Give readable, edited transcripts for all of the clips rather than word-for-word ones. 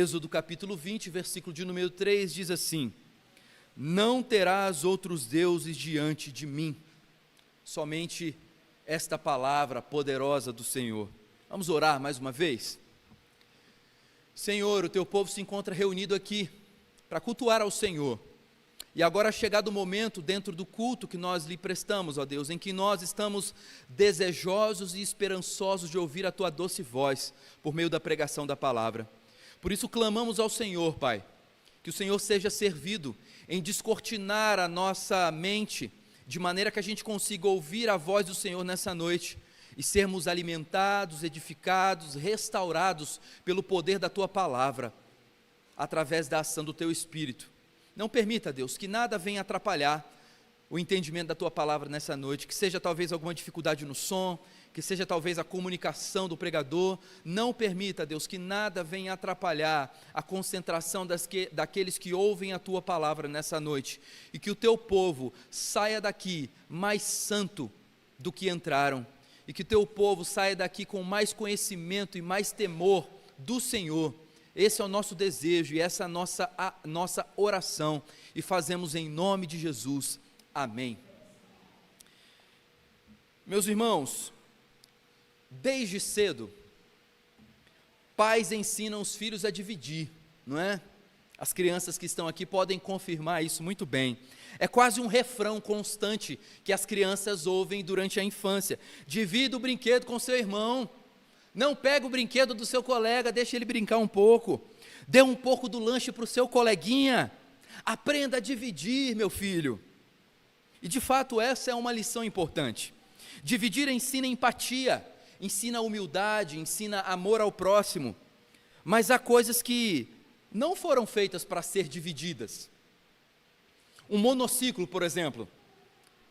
Êxodo capítulo 20, versículo de número 3, diz assim: não terás outros deuses diante de mim. Somente esta palavra poderosa do Senhor. Vamos orar mais uma vez? Senhor, o teu povo se encontra reunido aqui para cultuar ao Senhor. E agora é chegado o momento dentro do culto que nós lhe prestamos, ó Deus, em que nós estamos desejosos e esperançosos de ouvir a tua doce voz por meio da pregação da palavra. Por isso clamamos ao Senhor, Pai, que o Senhor seja servido em descortinar a nossa mente, de maneira que a gente consiga ouvir a voz do Senhor nessa noite e sermos alimentados, edificados, restaurados pelo poder da tua palavra, através da ação do teu Espírito. Não permita, Deus, que nada venha atrapalhar o entendimento da tua palavra nessa noite, que seja talvez alguma dificuldade no som, que seja talvez a comunicação do pregador. Não permita, Deus, que nada venha atrapalhar a concentração daqueles que ouvem a tua palavra nessa noite, e que o teu povo saia daqui mais santo do que entraram, e que o teu povo saia daqui com mais conhecimento e mais temor do Senhor. Esse é o nosso desejo e essa é a nossa oração, e fazemos em nome de Jesus, amém. Meus irmãos, desde cedo, pais ensinam os filhos a dividir, não é? As crianças que estão aqui podem confirmar isso muito bem. É quase um refrão constante que as crianças ouvem durante a infância: divida o brinquedo com seu irmão. Não pega o brinquedo do seu colega, deixa ele brincar um pouco. Dê um pouco do lanche para o seu coleguinha. Aprenda a dividir, meu filho. E de fato essa é uma lição importante. Dividir ensina empatia, ensina humildade, ensina amor ao próximo. Mas há coisas que não foram feitas para ser divididas. Um monociclo, por exemplo.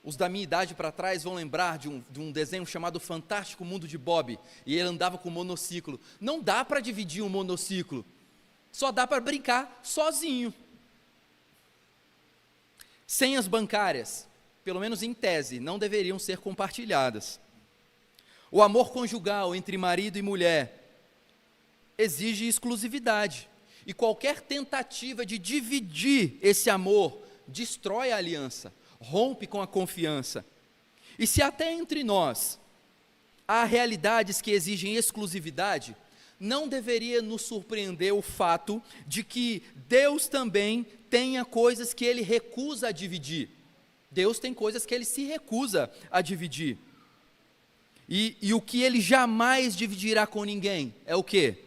Os da minha idade para trás vão lembrar de um desenho chamado Fantástico Mundo de Bob, e ele andava com monociclo. Não dá para dividir um monociclo, só dá para brincar sozinho. Senhas bancárias, pelo menos em tese, não deveriam ser compartilhadas. O amor conjugal entre marido e mulher exige exclusividade, e qualquer tentativa de dividir esse amor destrói a aliança, rompe com a confiança. E se até entre nós há realidades que exigem exclusividade, não deveria nos surpreender o fato de que Deus também tenha coisas que Ele recusa a dividir. Deus tem coisas que Ele se recusa a dividir. E o que Ele jamais dividirá com ninguém é o quê?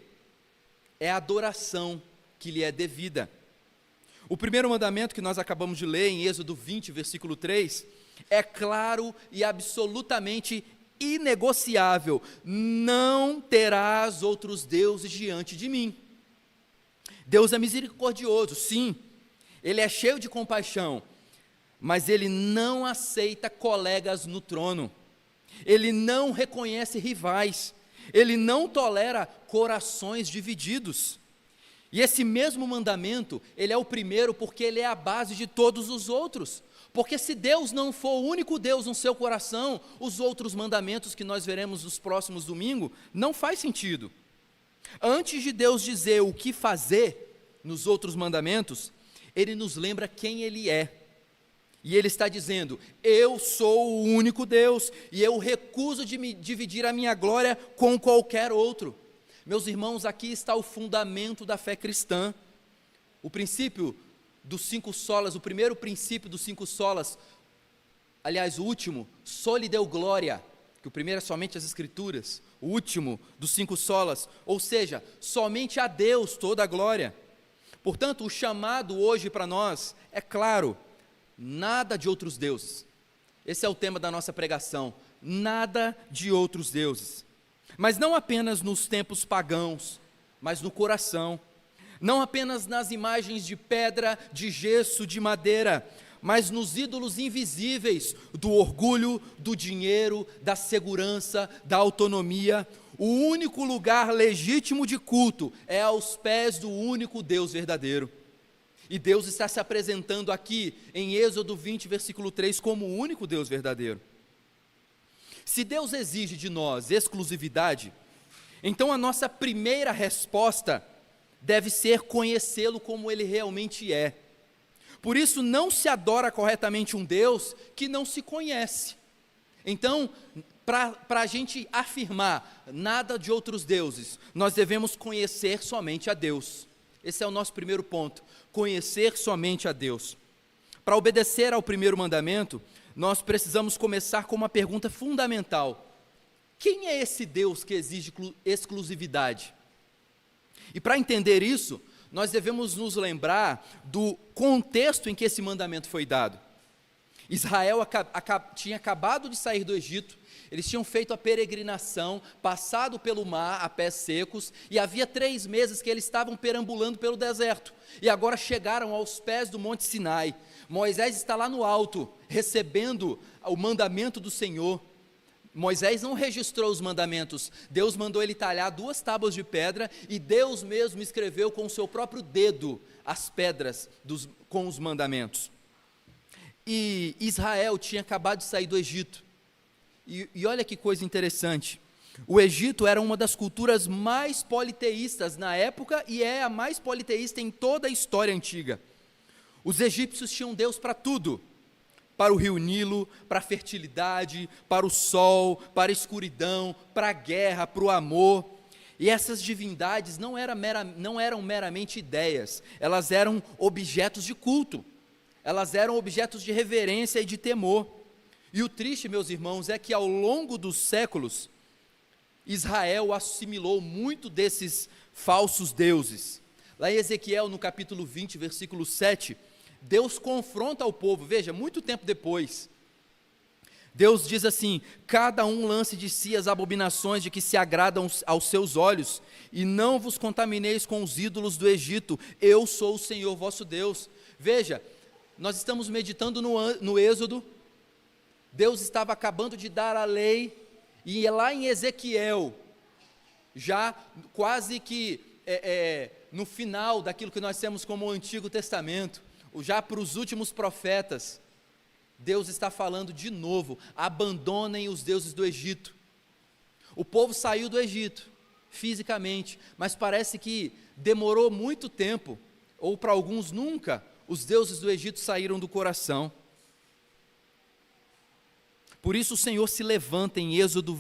É a adoração que lhe é devida. O primeiro mandamento que nós acabamos de ler em Êxodo 20, versículo 3, é claro e absolutamente inegociável: não terás outros deuses diante de mim. Deus é misericordioso, sim, Ele é cheio de compaixão, mas Ele não aceita colegas no trono, Ele não reconhece rivais, Ele não tolera corações divididos. E esse mesmo mandamento, ele é o primeiro porque ele é a base de todos os outros. Porque se Deus não for o único Deus no seu coração, os outros mandamentos que nós veremos nos próximos domingos, não faz sentido. Antes de Deus dizer o que fazer nos outros mandamentos, Ele nos lembra quem Ele é. E Ele está dizendo: eu sou o único Deus, e eu recuso de me dividir a minha glória com qualquer outro. Meus irmãos, aqui está o fundamento da fé cristã. O princípio dos 5 solas, o primeiro princípio dos 5 solas, aliás, o último, soli deu glória, que o primeiro é somente as Escrituras, o último dos 5 solas, ou seja, somente a Deus toda a glória. Portanto, o chamado hoje para nós é claro: nada de outros deuses. Esse é o tema da nossa pregação: nada de outros deuses. Mas não apenas nos tempos pagãos, mas no coração. Não apenas nas imagens de pedra, de gesso, de madeira, mas nos ídolos invisíveis do orgulho, do dinheiro, da segurança, da autonomia. O único lugar legítimo de culto é aos pés do único Deus verdadeiro. E Deus está se apresentando aqui em Êxodo 20, versículo 3, como o único Deus verdadeiro. Se Deus exige de nós exclusividade, então a nossa primeira resposta deve ser conhecê-lo como ele realmente é. Por isso, não se adora corretamente um Deus que não se conhece. Então, para a gente afirmar nada de outros deuses, nós devemos conhecer somente a Deus. Esse é o nosso primeiro ponto, conhecer somente a Deus. Para obedecer ao primeiro mandamento, nós precisamos começar com uma pergunta fundamental: quem é esse Deus que exige exclusividade? E para entender isso, nós devemos nos lembrar do contexto em que esse mandamento foi dado. Israel tinha acabado de sair do Egito, eles tinham feito a peregrinação, passado pelo mar a pés secos, e havia 3 meses que eles estavam perambulando pelo deserto, e agora chegaram aos pés do Monte Sinai. Moisés está lá no alto, recebendo o mandamento do Senhor. Moisés não registrou os mandamentos, Deus mandou ele talhar 2 tábuas de pedra, e Deus mesmo escreveu com o seu próprio dedo as pedras com os mandamentos. E Israel tinha acabado de sair do Egito, e olha que coisa interessante, o Egito era uma das culturas mais politeístas na época, e é a mais politeísta em toda a história antiga. Os egípcios tinham Deus para tudo, para o rio Nilo, para a fertilidade, para o sol, para a escuridão, para a guerra, para o amor. E essas divindades não eram meramente ideias, elas eram objetos de culto, elas eram objetos de reverência e de temor. E o triste, meus irmãos, é que ao longo dos séculos, Israel assimilou muito desses falsos deuses. Lá em Ezequiel, no capítulo 20, versículo 7, Deus confronta o povo, veja, muito tempo depois, Deus diz assim: cada um lance de si as abominações de que se agradam aos seus olhos, e não vos contamineis com os ídolos do Egito, eu sou o Senhor vosso Deus. Veja, nós estamos meditando no Êxodo, Deus estava acabando de dar a lei, e lá em Ezequiel, já quase que no final daquilo que nós temos como o Antigo Testamento, já para os últimos profetas, Deus está falando de novo: abandonem os deuses do Egito. O povo saiu do Egito, fisicamente, mas parece que demorou muito tempo, ou para alguns nunca, os deuses do Egito saíram do coração. Por isso o Senhor se levanta em Êxodo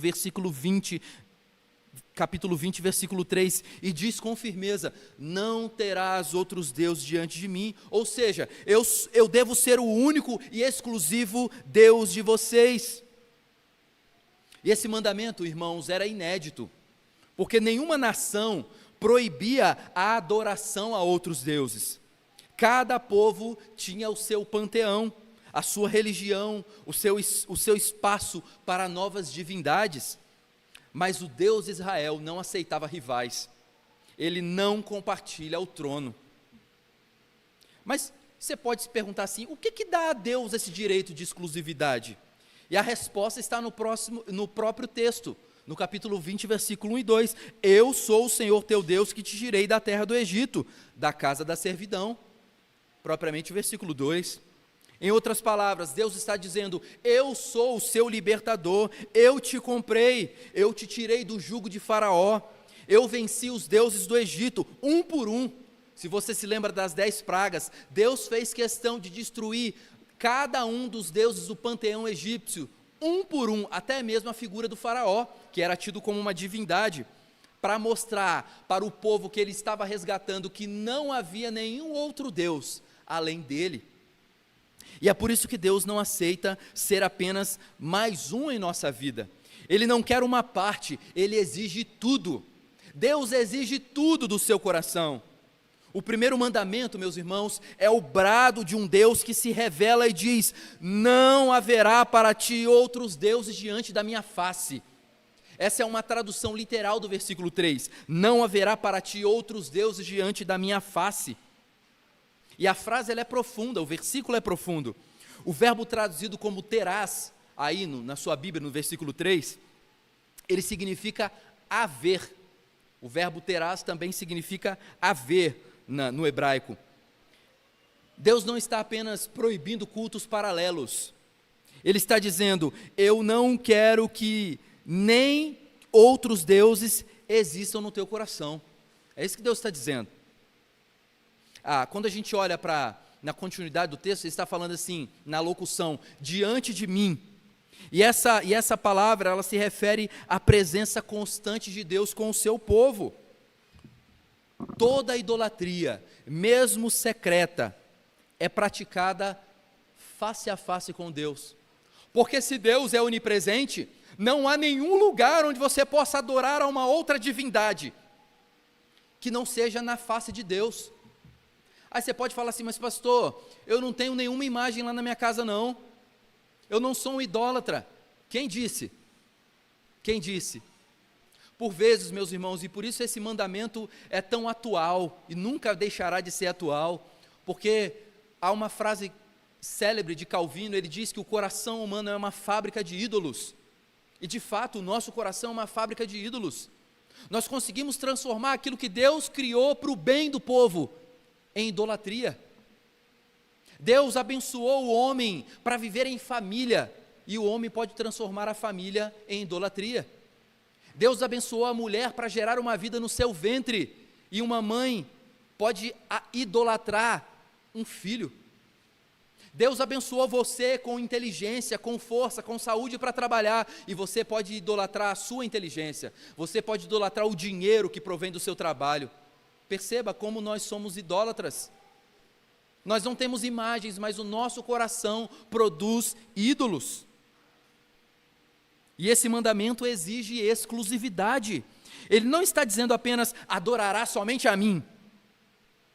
capítulo 20, versículo 3, e diz com firmeza: não terás outros deuses diante de mim, ou seja, eu devo ser o único e exclusivo Deus de vocês. E esse mandamento, irmãos, era inédito, porque nenhuma nação proibia a adoração a outros deuses. Cada povo tinha o seu panteão, a sua religião, o seu espaço para novas divindades. Mas o Deus de Israel não aceitava rivais, ele não compartilha o trono. Mas você pode se perguntar assim: o que dá a Deus esse direito de exclusividade? E a resposta está no próprio texto, no capítulo 20, versículo 1 e 2. Eu sou o Senhor teu Deus que te tirei da terra do Egito, da casa da servidão. Propriamente o versículo 2. Em outras palavras, Deus está dizendo: eu sou o seu libertador, eu te comprei, eu te tirei do jugo de Faraó, eu venci os deuses do Egito, um por um. Se você se lembra das 10 pragas, Deus fez questão de destruir cada um dos deuses do panteão egípcio, um por um, até mesmo a figura do Faraó, que era tido como uma divindade, para mostrar para o povo que ele estava resgatando que não havia nenhum outro Deus além dele. E é por isso que Deus não aceita ser apenas mais um em nossa vida. Ele não quer uma parte, Ele exige tudo. Deus exige tudo do seu coração. O primeiro mandamento, meus irmãos, é o brado de um Deus que se revela e diz: não haverá para ti outros deuses diante da minha face. Essa é uma tradução literal do versículo 3. Não haverá para ti outros deuses diante da minha face. E a frase ela é profunda, o versículo é profundo. O verbo traduzido como terás, aí na sua Bíblia, no versículo 3, ele significa haver. O verbo terás também significa haver no hebraico. Deus não está apenas proibindo cultos paralelos. Ele está dizendo: eu não quero que nem outros deuses existam no teu coração. É isso que Deus está dizendo. quando a gente olha na continuidade do texto, ele está falando assim, na locução, diante de mim. E essa palavra, ela se refere à presença constante de Deus com o seu povo. Toda idolatria, mesmo secreta, é praticada face a face com Deus. Porque se Deus é onipresente, não há nenhum lugar onde você possa adorar a uma outra divindade que não seja na face de Deus. Aí você pode falar assim, mas pastor, eu não tenho nenhuma imagem lá na minha casa não, eu não sou um idólatra. Quem disse? Quem disse? Por vezes, meus irmãos, e por isso esse mandamento é tão atual, e nunca deixará de ser atual, porque há uma frase célebre de Calvino, ele diz que o coração humano é uma fábrica de ídolos, e de fato o nosso coração é uma fábrica de ídolos. Nós conseguimos transformar aquilo que Deus criou para o bem do povo em idolatria. Deus abençoou o homem para viver em família, e o homem pode transformar a família em idolatria. Deus abençoou a mulher para gerar uma vida no seu ventre, e uma mãe pode idolatrar um filho. Deus abençoou você com inteligência, com força, com saúde para trabalhar, e você pode idolatrar a sua inteligência, você pode idolatrar o dinheiro que provém do seu trabalho. Perceba como nós somos idólatras. Nós não temos imagens, mas o nosso coração produz ídolos. E esse mandamento exige exclusividade. Ele não está dizendo apenas, adorará somente a mim,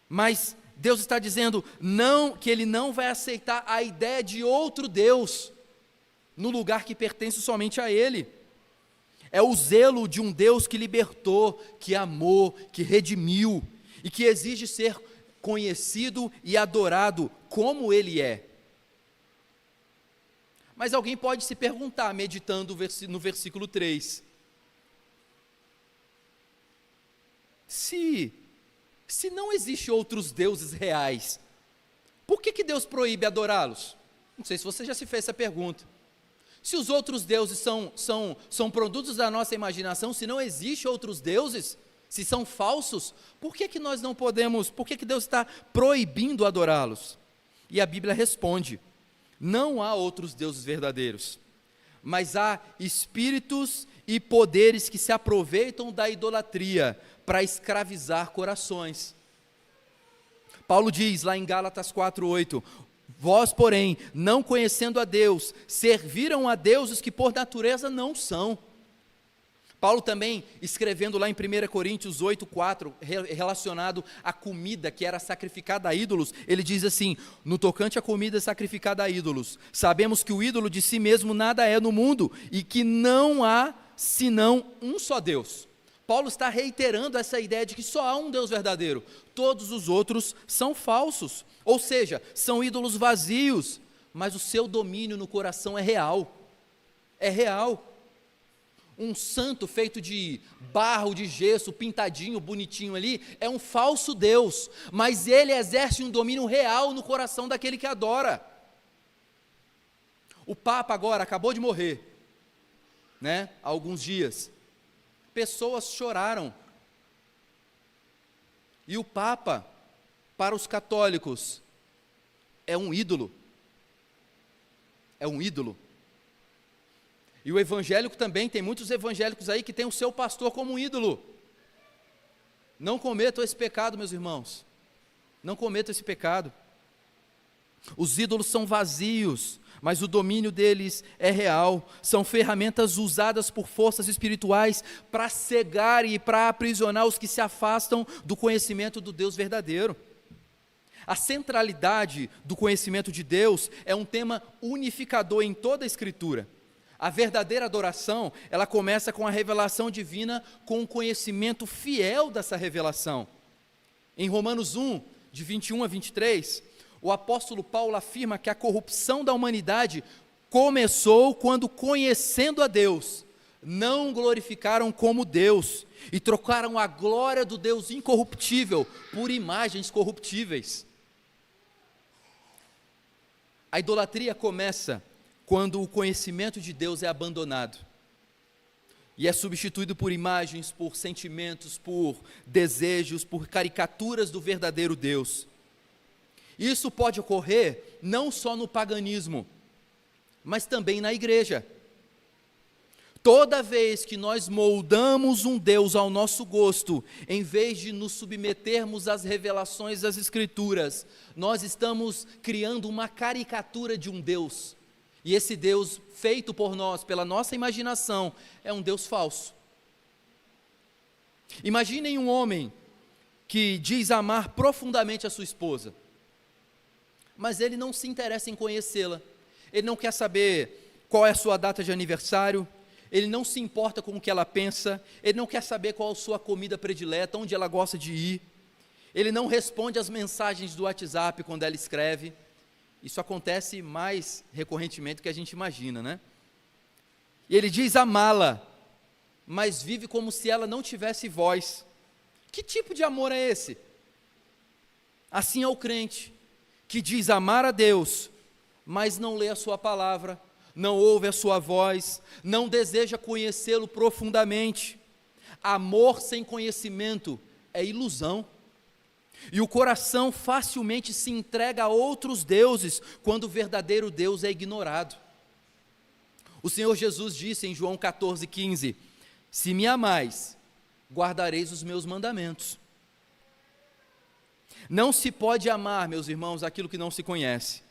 mas Deus está dizendo que Ele não vai aceitar a ideia de outro Deus, no lugar que pertence somente a Ele. É o zelo de um Deus que libertou, que amou, que redimiu, e que exige ser conhecido e adorado como Ele é. Mas alguém pode se perguntar, meditando no versículo 3, se não existe outros deuses reais, por que Deus proíbe adorá-los? Não sei se você já se fez essa pergunta. Se os outros deuses são produtos da nossa imaginação, se não existem outros deuses, se são falsos, por que nós não podemos, por que Deus está proibindo adorá-los? E a Bíblia responde, não há outros deuses verdadeiros, mas há espíritos e poderes que se aproveitam da idolatria para escravizar corações. Paulo diz lá em Gálatas 4:8, vós, porém, não conhecendo a Deus, serviram a deuses que por natureza não são. Paulo também, escrevendo lá em 1 Coríntios 8:4, relacionado à comida que era sacrificada a ídolos, ele diz assim, no tocante à comida sacrificada a ídolos, sabemos que o ídolo de si mesmo nada é no mundo, e que não há senão um só Deus. Paulo está reiterando essa ideia de que só há um Deus verdadeiro, todos os outros são falsos, ou seja, são ídolos vazios, mas o seu domínio no coração é real, um santo feito de barro, de gesso, pintadinho, bonitinho ali, é um falso Deus, mas ele exerce um domínio real no coração daquele que adora. O Papa agora acabou de morrer, há alguns dias, pessoas choraram, e o Papa, para os católicos, é um ídolo, e o evangélico também, tem muitos evangélicos aí que tem o seu pastor como um ídolo. Não cometam esse pecado, meus irmãos, não cometam esse pecado. Os ídolos são vazios, mas o domínio deles é real, são ferramentas usadas por forças espirituais para cegar e para aprisionar os que se afastam do conhecimento do Deus verdadeiro. A centralidade do conhecimento de Deus é um tema unificador em toda a Escritura. A verdadeira adoração, ela começa com a revelação divina, com o conhecimento fiel dessa revelação. Em Romanos 1, de 21 a 23, o apóstolo Paulo afirma que a corrupção da humanidade começou quando, conhecendo a Deus, não glorificaram como Deus e trocaram a glória do Deus incorruptível por imagens corruptíveis. A idolatria começa quando o conhecimento de Deus é abandonado e é substituído por imagens, por sentimentos, por desejos, por caricaturas do verdadeiro Deus. Isso pode ocorrer não só no paganismo, mas também na igreja. Toda vez que nós moldamos um Deus ao nosso gosto, em vez de nos submetermos às revelações das Escrituras, nós estamos criando uma caricatura de um Deus. E esse Deus, feito por nós, pela nossa imaginação, é um Deus falso. Imaginem um homem que diz amar profundamente a sua esposa, mas ele não se interessa em conhecê-la, ele não quer saber qual é a sua data de aniversário, ele não se importa com o que ela pensa, ele não quer saber qual a sua comida predileta, onde ela gosta de ir, ele não responde às mensagens do WhatsApp quando ela escreve. Isso acontece mais recorrentemente do que a gente imagina, né? E ele diz amá-la, mas vive como se ela não tivesse voz. Que tipo de amor é esse? Assim é o crente, que diz amar a Deus, mas não lê a sua palavra, não ouve a sua voz, não deseja conhecê-lo profundamente. Amor sem conhecimento é ilusão. E o coração facilmente se entrega a outros deuses, quando o verdadeiro Deus é ignorado. O Senhor Jesus disse em João 14,15: se me amais, guardareis os meus mandamentos. Não se pode amar, meus irmãos, aquilo que não se conhece.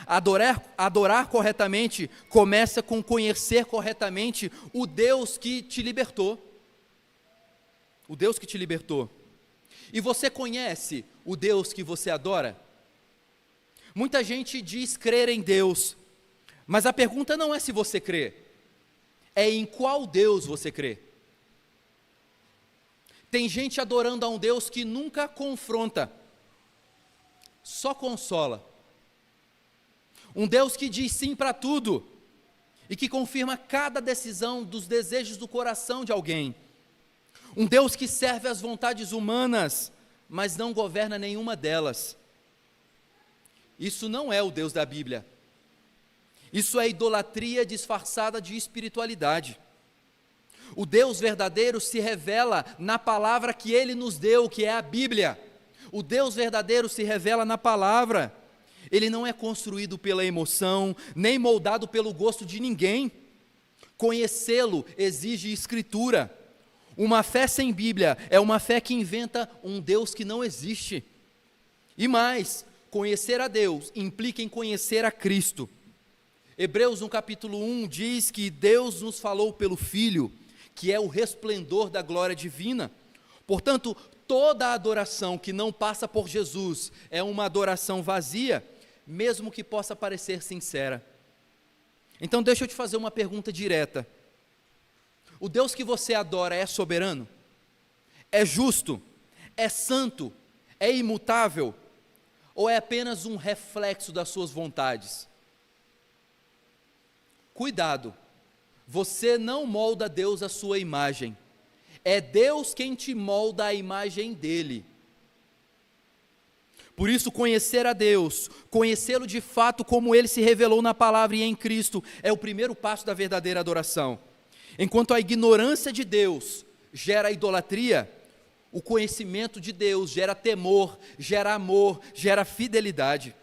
Adorar corretamente começa com conhecer corretamente o Deus que te libertou. O Deus que te libertou. E você conhece o Deus que você adora? Muita gente diz crer em Deus, mas a pergunta não é se você crê, é em qual Deus você crê. Tem gente adorando a um Deus que nunca confronta, só consola. Um Deus que diz sim para tudo e que confirma cada decisão dos desejos do coração de alguém. Um Deus que serve às vontades humanas, mas não governa nenhuma delas. Isso não é o Deus da Bíblia. Isso é idolatria disfarçada de espiritualidade. O Deus verdadeiro se revela na palavra que Ele nos deu, que é a Bíblia. O Deus verdadeiro se revela na palavra. Ele não é construído pela emoção, nem moldado pelo gosto de ninguém. Conhecê-lo exige escritura. Uma fé sem Bíblia é uma fé que inventa um Deus que não existe. E mais, conhecer a Deus implica em conhecer a Cristo. Hebreus no capítulo 1 diz que Deus nos falou pelo Filho, que é o resplendor da glória divina. Portanto, toda adoração que não passa por Jesus é uma adoração vazia, mesmo que possa parecer sincera. Então deixa eu te fazer uma pergunta direta. O Deus que você adora é soberano? É justo? É santo? É imutável? Ou é apenas um reflexo das suas vontades? Cuidado, você não molda Deus à sua imagem, é Deus quem te molda à imagem dele. Por isso, conhecer a Deus, conhecê-lo de fato como ele se revelou na palavra e em Cristo, é o primeiro passo da verdadeira adoração. Enquanto a ignorância de Deus gera idolatria, o conhecimento de Deus gera temor, gera amor, gera fidelidade.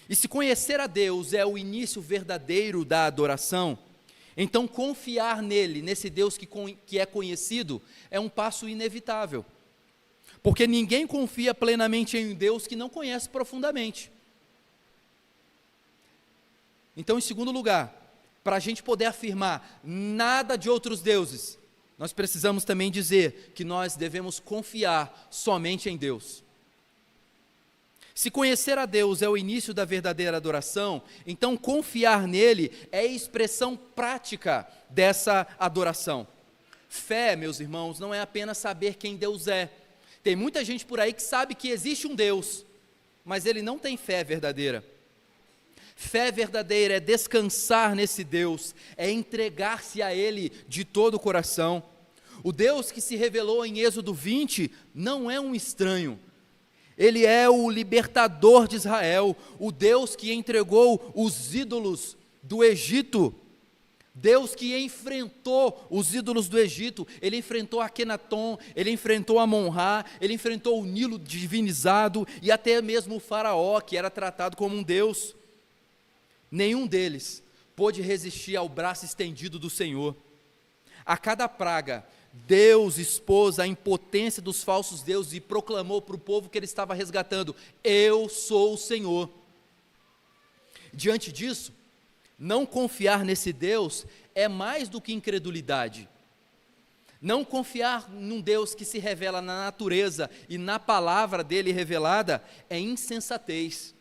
E se conhecer a Deus é o início verdadeiro da adoração, então confiar nele, nesse Deus que é conhecido, é um passo inevitável. Porque ninguém confia plenamente em um Deus que não conhece profundamente. Então, em segundo lugar, para a gente poder afirmar nada de outros deuses, nós precisamos também dizer que nós devemos confiar somente em Deus. Se conhecer a Deus é o início da verdadeira adoração, então confiar nele é a expressão prática dessa adoração. Fé, meus irmãos, não é apenas saber quem Deus é. Tem muita gente por aí que sabe que existe um Deus, mas ele não tem fé verdadeira. Fé verdadeira é descansar nesse Deus, é entregar-se a Ele de todo o coração. O Deus que se revelou em Êxodo 20 não é um estranho. Ele é o libertador de Israel, o Deus que entregou os ídolos do Egito Deus que enfrentou os ídolos do Egito, ele enfrentou Akenaton, ele enfrentou Amon-Ra, ele enfrentou o Nilo divinizado e até mesmo o faraó, que era tratado como um deus. Nenhum deles pôde resistir ao braço estendido do Senhor. A cada praga, Deus expôs a impotência dos falsos deuses e proclamou para o povo que ele estava resgatando: eu sou o Senhor. Diante disso, não confiar nesse Deus é mais do que incredulidade. Não confiar num Deus que se revela na natureza e na palavra dele revelada é insensatez.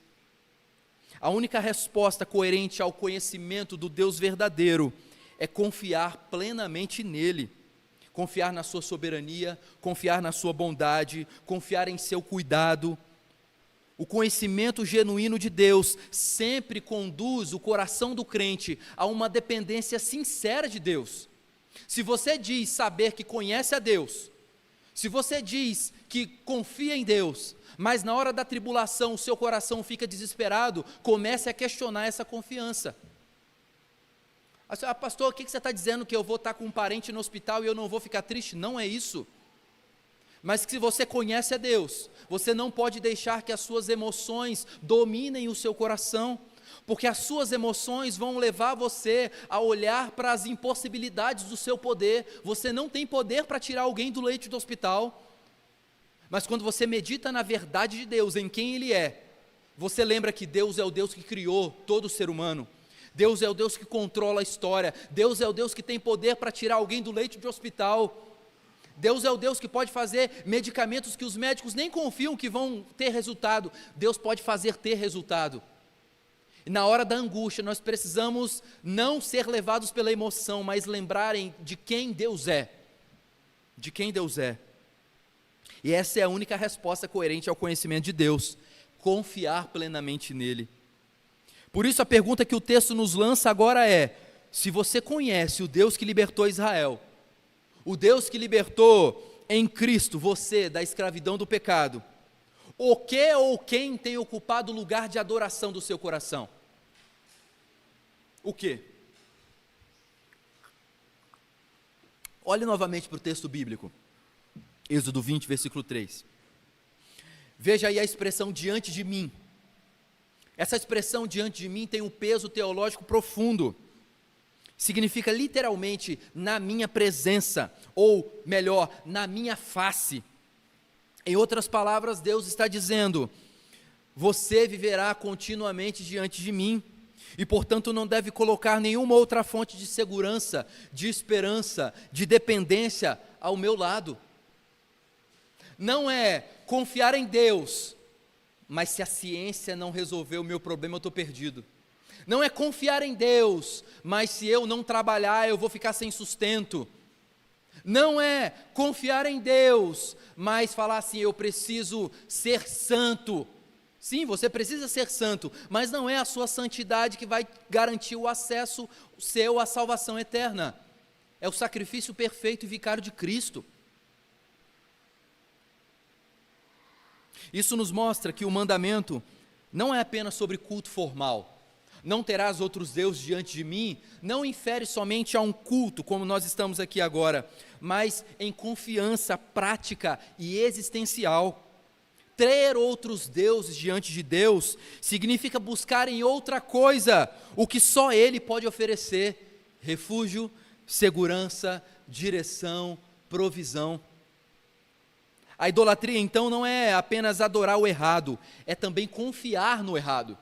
A única resposta coerente ao conhecimento do Deus verdadeiro é confiar plenamente nele, confiar na sua soberania, confiar na sua bondade, confiar em seu cuidado. O conhecimento genuíno de Deus sempre conduz o coração do crente a uma dependência sincera de Deus. Se você diz saber que conhece a Deus, se você diz que confia em Deus, mas na hora da tribulação o seu coração fica desesperado, comece a questionar essa confiança. Pastor, o que você está dizendo, que eu vou estar com um parente no hospital e eu não vou ficar triste? Não é isso. Mas que se você conhece a Deus, você não pode deixar que as suas emoções dominem o seu coração, porque as suas emoções vão levar você a olhar para as impossibilidades do seu poder. Você não tem poder para tirar alguém do leito do hospital, mas quando você medita na verdade de Deus, em quem Ele é, você lembra que Deus é o Deus que criou todo ser humano, Deus é o Deus que controla a história, Deus é o Deus que tem poder para tirar alguém do leito de hospital, Deus é o Deus que pode fazer medicamentos que os médicos nem confiam que vão ter resultado. Deus pode fazer ter resultado. E na hora da angústia, nós precisamos não ser levados pela emoção, mas lembrarem de quem Deus é. De quem Deus é. E essa é a única resposta coerente ao conhecimento de Deus: confiar plenamente nele. Por isso a pergunta que o texto nos lança agora é: se você conhece o Deus que libertou Israel, o Deus que libertou em Cristo você da escravidão do pecado, o que ou quem tem ocupado o lugar de adoração do seu coração? O que? Olhe novamente para o texto bíblico, Êxodo 20, versículo 3. Veja aí a expressão diante de mim. Essa expressão diante de mim tem um peso teológico profundo. Significa literalmente na minha presença, ou melhor, na minha face. Em outras palavras, Deus está dizendo: você viverá continuamente diante de mim, e portanto não deve colocar nenhuma outra fonte de segurança, de esperança, de dependência ao meu lado. Não é confiar em Deus, mas se a ciência não resolver o meu problema, eu estou perdido. Não é confiar em Deus, mas se eu não trabalhar, eu vou ficar sem sustento. Não é confiar em Deus, mas falar assim: eu preciso ser santo. Sim, você precisa ser santo, mas não é a sua santidade que vai garantir o acesso seu à salvação eterna. É o sacrifício perfeito e vicário de Cristo. Isso nos mostra que o mandamento não é apenas sobre culto formal. Não terás outros deuses diante de mim, não infere somente a um culto, como nós estamos aqui agora, mas em confiança prática e existencial. Ter outros deuses diante de Deus significa buscar em outra coisa o que só Ele pode oferecer: refúgio, segurança, direção, provisão. A idolatria, então, não é apenas adorar o errado, é também confiar no errado.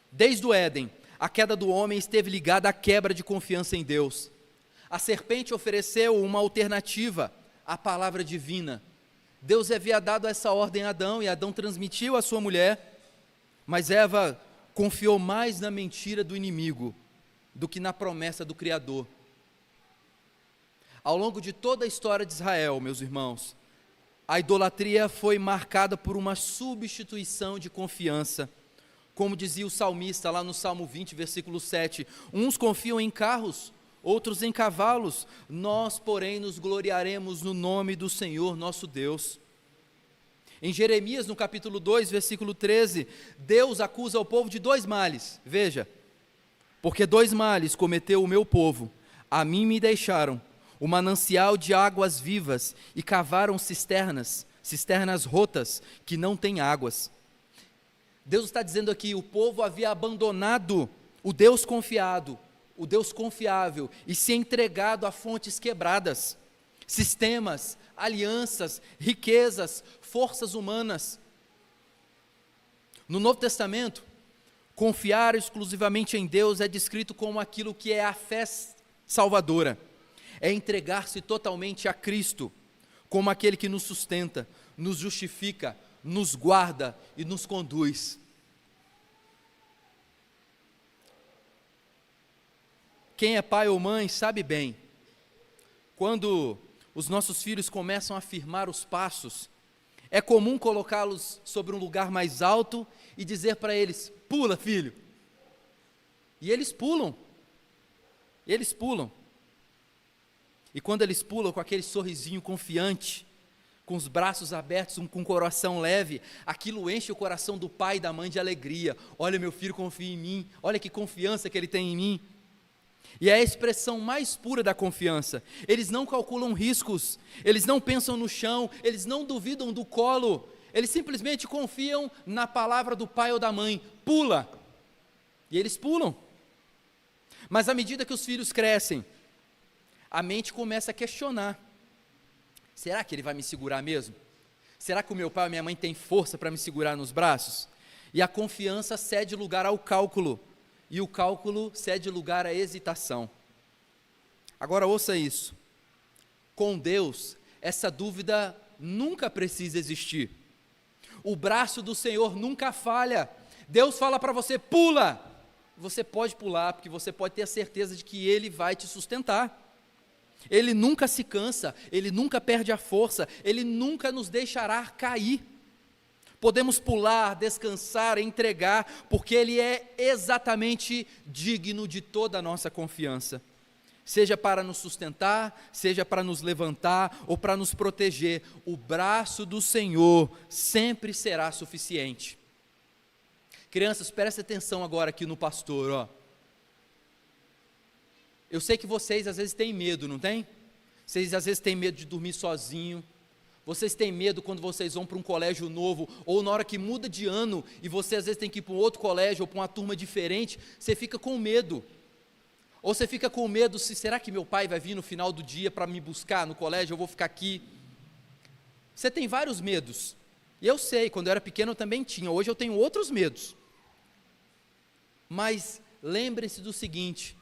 Desde o Éden, a queda do homem esteve ligada à quebra de confiança em Deus. A serpente ofereceu uma alternativa à palavra divina. Deus havia dado essa ordem a Adão, e Adão transmitiu à sua mulher, mas Eva confiou mais na mentira do inimigo do que na promessa do Criador. Ao longo de toda a história de Israel, meus irmãos, a idolatria foi marcada por uma substituição de confiança. Como dizia o salmista lá no Salmo 20, versículo 7, uns confiam em carros, outros em cavalos, nós, porém, nos gloriaremos no nome do Senhor nosso Deus. Em Jeremias, no capítulo 2, versículo 13, Deus acusa o povo de dois males. Veja, Porque 2 males cometeu o meu povo, a mim me deixaram o manancial de águas vivas e cavaram cisternas rotas que não têm águas. Deus está dizendo aqui, o povo havia abandonado o Deus confiado, o Deus confiável, e se entregado a fontes quebradas, sistemas, alianças, riquezas, forças humanas. No Novo Testamento, confiar exclusivamente em Deus é descrito como aquilo que é a fé salvadora, é entregar-se totalmente a Cristo, como aquele que nos sustenta, nos justifica, nos guarda e nos conduz. Quem é pai ou mãe sabe bem, quando os nossos filhos começam a firmar os passos, é comum colocá-los sobre um lugar mais alto e dizer para eles: pula, filho. E eles pulam. E quando eles pulam com aquele sorrisinho confiante, com os braços abertos, com o coração leve, aquilo enche o coração do pai e da mãe de alegria. Olha, meu filho confia em mim, olha que confiança que ele tem em mim. E é a expressão mais pura da confiança. Eles não calculam riscos, eles não pensam no chão, eles não duvidam do colo, eles simplesmente confiam na palavra do pai ou da mãe: pula. E eles pulam. Mas à medida que os filhos crescem, a mente começa a questionar: será que ele vai me segurar mesmo? Será que o meu pai ou minha mãe tem força para me segurar nos braços? E a confiança cede lugar ao cálculo, e o cálculo cede lugar à hesitação. Agora ouça isso: com Deus, essa dúvida nunca precisa existir. O braço do Senhor nunca falha. Deus fala para você: pula. Você pode pular, porque você pode ter a certeza de que Ele vai te sustentar. Ele nunca se cansa, Ele nunca perde a força, Ele nunca nos deixará cair. Podemos pular, descansar, entregar, porque Ele é exatamente digno de toda a nossa confiança. Seja para nos sustentar, seja para nos levantar ou para nos proteger, o braço do Senhor sempre será suficiente. Crianças, prestem atenção agora aqui no pastor, ó. Eu sei que vocês às vezes têm medo, não tem? Vocês às vezes têm medo de dormir sozinho. Vocês têm medo quando vocês vão para um colégio novo, ou na hora que muda de ano, e você às vezes tem que ir para um outro colégio, ou para uma turma diferente, você fica com medo. Ou você fica com medo, será que meu pai vai vir no final do dia para me buscar no colégio, eu vou ficar aqui? Você tem vários medos. E eu sei, quando eu era pequeno eu também tinha, hoje eu tenho outros medos. Mas lembre-se do seguinte: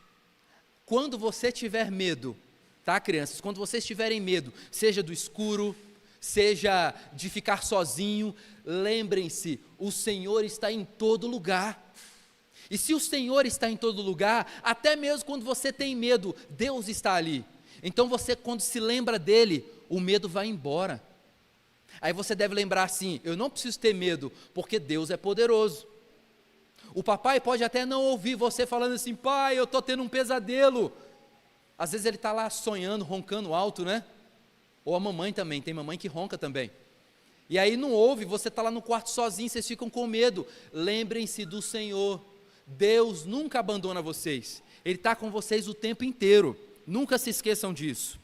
quando você tiver medo, tá, crianças? Quando vocês tiverem medo, seja do escuro, seja de ficar sozinho, lembrem-se, o Senhor está em todo lugar. E se o Senhor está em todo lugar, até mesmo quando você tem medo, Deus está ali. Então você, quando se lembra dele, o medo vai embora. Aí você deve lembrar assim: eu não preciso ter medo, porque Deus é poderoso. O papai pode até não ouvir você falando assim: pai, eu estou tendo um pesadelo. Às vezes ele está lá sonhando, roncando alto, né? Ou a mamãe também, tem mamãe que ronca também. E aí não ouve, você está lá no quarto sozinho, vocês ficam com medo. Lembrem-se do Senhor. Deus nunca abandona vocês. Ele está com vocês o tempo inteiro. Nunca se esqueçam disso.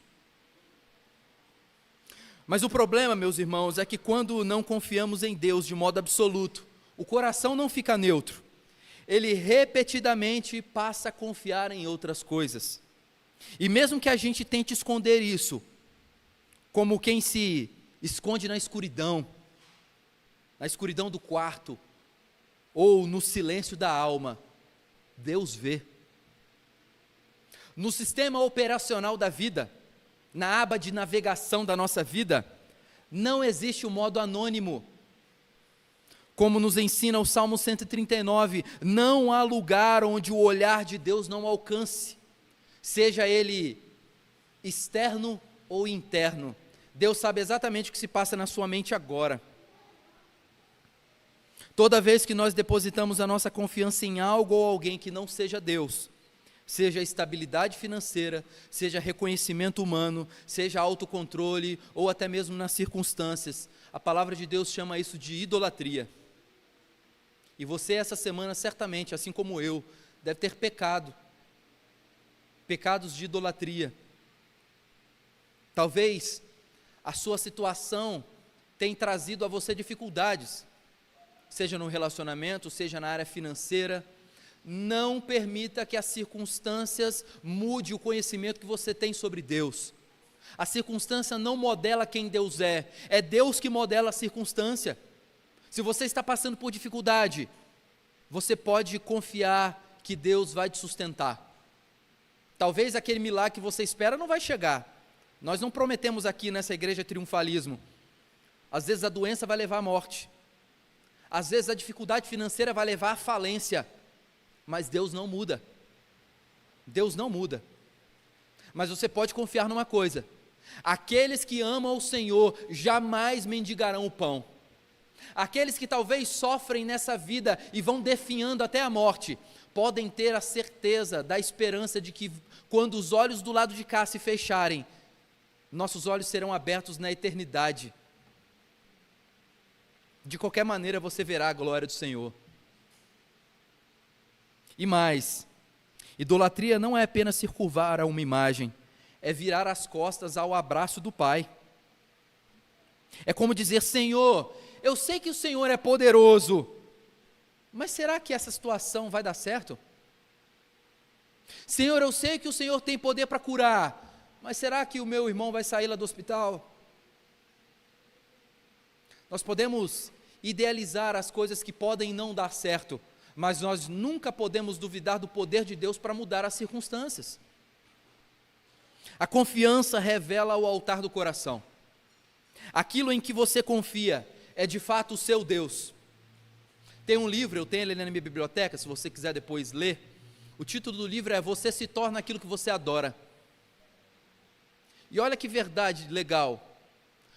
Mas o problema, meus irmãos, é que quando não confiamos em Deus de modo absoluto, o coração não fica neutro. Ele repetidamente passa a confiar em outras coisas. E mesmo que a gente tente esconder isso, como quem se esconde na escuridão do quarto, ou no silêncio da alma, Deus vê. No sistema operacional da vida, na aba de navegação da nossa vida, não existe o modo anônimo. Como nos ensina o Salmo 139, não há lugar onde o olhar de Deus não alcance, seja ele externo ou interno. Deus sabe exatamente o que se passa na sua mente agora. Toda vez que nós depositamos a nossa confiança em algo ou alguém que não seja Deus, seja estabilidade financeira, seja reconhecimento humano, seja autocontrole ou até mesmo nas circunstâncias, a palavra de Deus chama isso de idolatria. E você essa semana certamente, assim como eu, deve ter pecado, pecados de idolatria. Talvez a sua situação tenha trazido a você dificuldades, seja no relacionamento, seja na área financeira. Não permita que as circunstâncias mude o conhecimento que você tem sobre Deus. A circunstância não modela quem Deus é Deus que modela a circunstância. Se você está passando por dificuldade, você pode confiar que Deus vai te sustentar. Talvez aquele milagre que você espera não vai chegar. Nós não prometemos aqui nessa igreja triunfalismo. Às vezes a doença vai levar à morte. Às vezes a dificuldade financeira vai levar à falência. Mas Deus não muda. Deus não muda. Mas você pode confiar numa coisa: aqueles que amam o Senhor jamais mendigarão o pão. Aqueles que talvez sofrem nessa vida e vão definhando até a morte, podem ter a certeza da esperança de que quando os olhos do lado de cá se fecharem, nossos olhos serão abertos na eternidade. De qualquer maneira você verá a glória do Senhor. E mais, idolatria não é apenas se curvar a uma imagem, é virar as costas ao abraço do Pai. É como dizer: Senhor, eu sei que o Senhor é poderoso, mas será que essa situação vai dar certo? Senhor, eu sei que o Senhor tem poder para curar, mas será que o meu irmão vai sair lá do hospital? Nós podemos idealizar as coisas que podem não dar certo, mas nós nunca podemos duvidar do poder de Deus para mudar as circunstâncias. A confiança revela o altar do coração. Aquilo em que você confia é de fato o seu Deus. Tem um livro, eu tenho ele na minha biblioteca, se você quiser depois ler. O título do livro é Você se torna aquilo que você adora. E olha que verdade legal.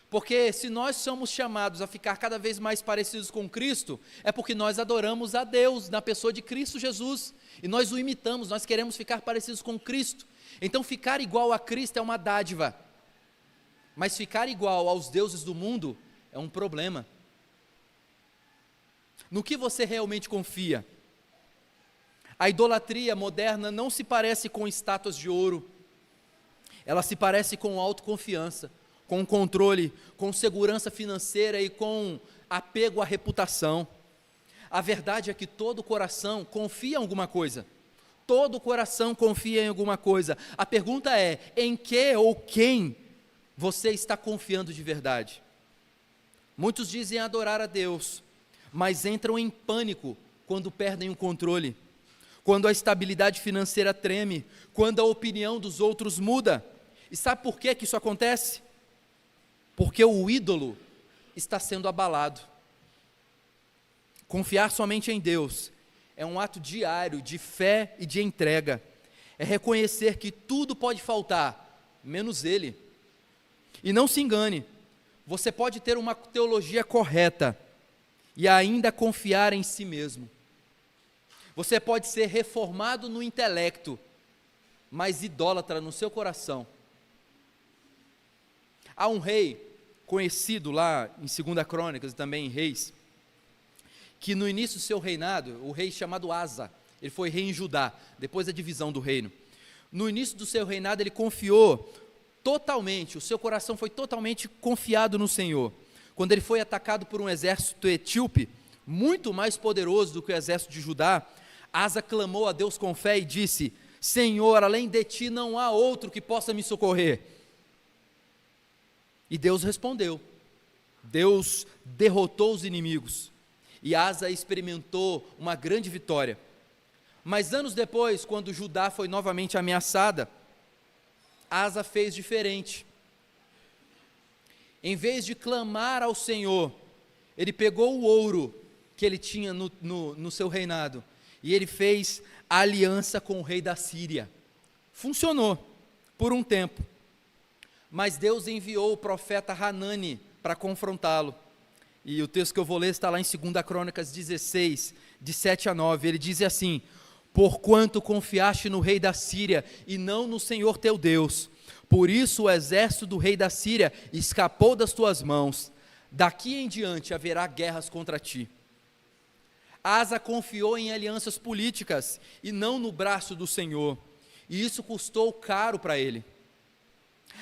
Porque se nós somos chamados a ficar cada vez mais parecidos com Cristo, é porque nós adoramos a Deus na pessoa de Cristo Jesus, e nós o imitamos, nós queremos ficar parecidos com Cristo. Então ficar igual a Cristo é uma dádiva, mas ficar igual aos deuses do mundo é um problema. No que você realmente confia? A idolatria moderna não se parece com estátuas de ouro, ela se parece com autoconfiança, com controle, com segurança financeira e com apego à reputação. A verdade é que todo coração confia em alguma coisa. Todo coração confia em alguma coisa. A pergunta é: em que ou quem você está confiando de verdade? Muitos dizem adorar a Deus, mas entram em pânico quando perdem o controle, quando a estabilidade financeira treme, quando a opinião dos outros muda. E sabe por que isso acontece? Porque o ídolo está sendo abalado. Confiar somente em Deus é um ato diário de fé e de entrega. É reconhecer que tudo pode faltar, menos Ele. E não se engane, você pode ter uma teologia correta e ainda confiar em si mesmo. Você pode ser reformado no intelecto, mas idólatra no seu coração. Há um rei conhecido lá em 2 Crônicas e também em Reis, que no início do seu reinado, o rei chamado Asa, ele foi rei em Judá, depois da divisão do reino. No início do seu reinado ele confiou totalmente, o seu coração foi totalmente confiado no Senhor. Quando ele foi atacado por um exército etíope, muito mais poderoso do que o exército de Judá, Asa clamou a Deus com fé e disse: Senhor, além de ti não há outro que possa me socorrer. E Deus respondeu. Deus derrotou os inimigos e Asa experimentou uma grande vitória. Mas anos depois, quando Judá foi novamente ameaçada, Asa fez diferente. Em vez de clamar ao Senhor, ele pegou o ouro que ele tinha no seu reinado e ele fez a aliança com o rei da Síria. Funcionou por um tempo, mas Deus enviou o profeta Hanani para confrontá-lo. E o texto que eu vou ler está lá em 2 Crônicas 16, de 7 a 9, ele diz assim: porquanto confiaste no rei da Síria e não no Senhor teu Deus, por isso o exército do rei da Síria escapou das tuas mãos, daqui em diante haverá guerras contra ti. Asa confiou em alianças políticas e não no braço do Senhor, e isso custou caro para ele.